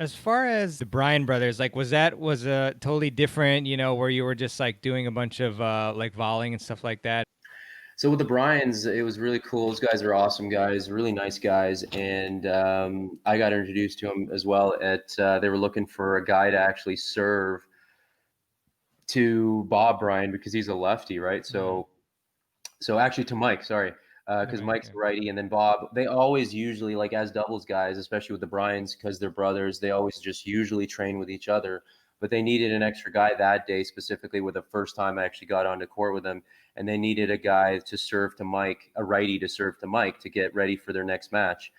As far as the Bryan brothers, like was totally different, where you were just like doing a bunch of like volleying and stuff like that. So with the Bryans, it was really cool. Those guys are awesome guys, really nice guys, and I got introduced to them as well. At they were looking for a guy to actually serve to Bob Bryan because he's a lefty, right? Mm. So actually to Mike, sorry, Hey, because Mike. Mike's Yeah. a righty, and then Bob. They always usually like as doubles guys, especially with the Bryans, because they're brothers. They always just usually train with each other. But they needed an extra guy that day, specifically with the first time I actually got onto court with them, and they needed a guy to serve to Mike, a righty to serve to Mike to get ready for their next match.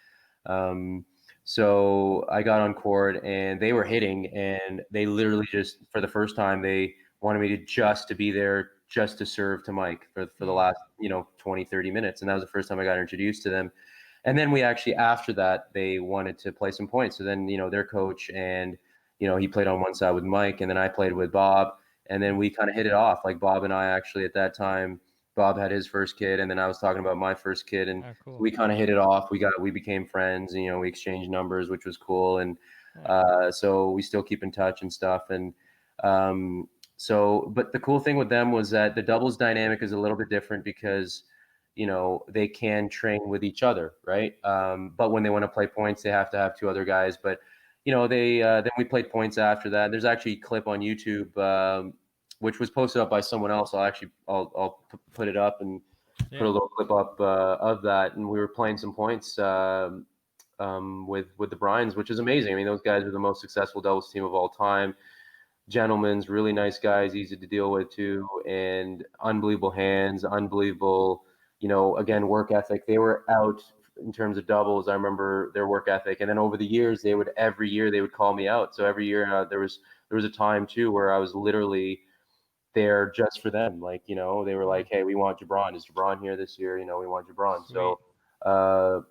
Um, so I got on court, and they were hitting, and they literally just for the first time they wanted me to be there just to serve to Mike for the Mm. last 20 30 minutes, and that was the first time I got introduced to them. And then we actually after that they wanted to play some points, so then their coach and he played on one side with Mike, and then I played with Bob, and then Mm. we kind of hit it off. Like Bob and I actually at that time, Bob had his first kid, and then I was talking about my first kid, and Oh, cool. we kind of hit it off. We became friends, and we exchanged numbers, which was cool, and Yeah. so we still keep in touch and stuff. And um, but the cool thing with them was that the doubles dynamic is a little bit different because they can train with each other, right? But when they want to play points, they have to have two other guys. But they then we played points after that. There's actually a clip on YouTube, which was posted up by someone else. I'll put it up and put Yeah. a little clip up of that. And we were playing some points with the Bryans, which is amazing. I mean, those guys are the most successful doubles team of all time. Gentlemen's really nice guys, easy to deal with too, and unbelievable hands, unbelievable, again, work ethic. They were out in terms of doubles. I remember their work ethic, and then over the years, every year they would call me out. So every year there was a time too where I was literally there just for them. Like they were Mm. like, "Hey, we want Jibran. Is Jibran here this year? We want Jibran." Sweet. Uh,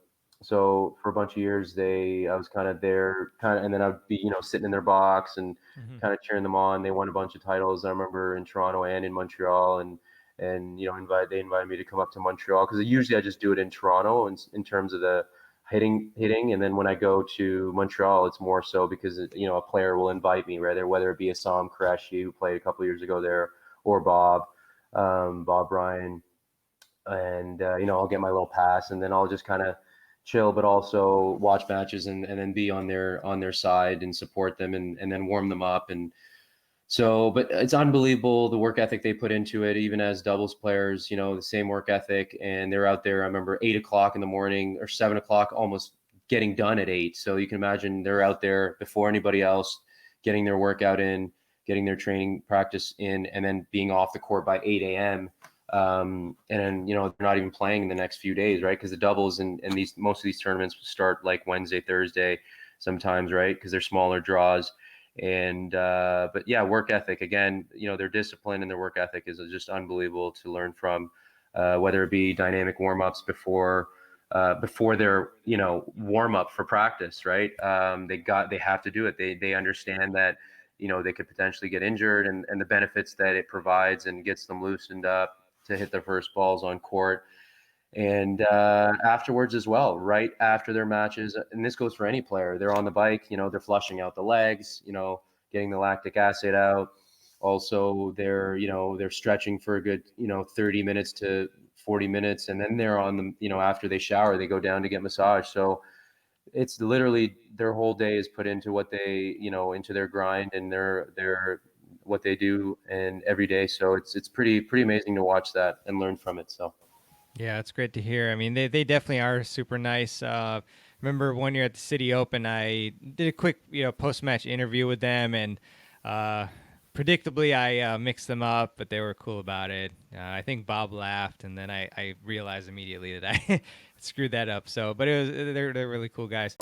so for a bunch of years, I was kind of there, kind of, and then I'd be, sitting in their box and Hmm. kind of cheering them on. They won a bunch of titles. I remember in Toronto and in Montreal, and they invited me to come up to Montreal because usually I just do it in Toronto in terms of the hitting, and then when I go to Montreal, it's more so because a player will invite me, whether it be Assam Qureshi who played a couple years ago there, or Bob Bryan, and I'll get my little pass, and then I'll just kind of chill, but also watch matches and then be on their side and support them and then warm them up. And so, but it's unbelievable the work ethic they put into it, even as doubles players. The same work ethic, and they're out there. I remember 8 o'clock in the morning or 7 o'clock, almost getting done at 8. So you can imagine they're out there before anybody else, getting their workout in, getting their training practice in, and then being off the court by 8 a.m. And then they're not even playing in the next few days, right? Because the doubles and these most of these tournaments start like Wednesday, Thursday, sometimes, right? Because they're smaller draws. And but yeah, work ethic again. Their discipline and their work ethic is just unbelievable to learn from. Whether it be dynamic warm ups before their warm up for practice, right? They have to do it. They understand that they could potentially get injured, and the benefits that it provides and gets them loosened up to hit their first balls on court. And afterwards as well, right after their matches, and this goes for any player, they're on the bike, they're flushing out the legs, getting the lactic acid out. Also, they're stretching for a good 30 minutes to 40 minutes, and then they're on the after they shower, they go down to get massage. So it's literally their whole day is put into what they into their grind and their what they do and every day. So it's pretty amazing to watch that and learn from it. So. Yeah, it's great to hear. I mean, they definitely are super nice. Remember one year at the City Open, I did a quick post match interview with them, and uh, predictably I mixed them up, but they were cool about it. I think Bob laughed, and then I realized immediately that I screwed that up. So, but they're really cool guys.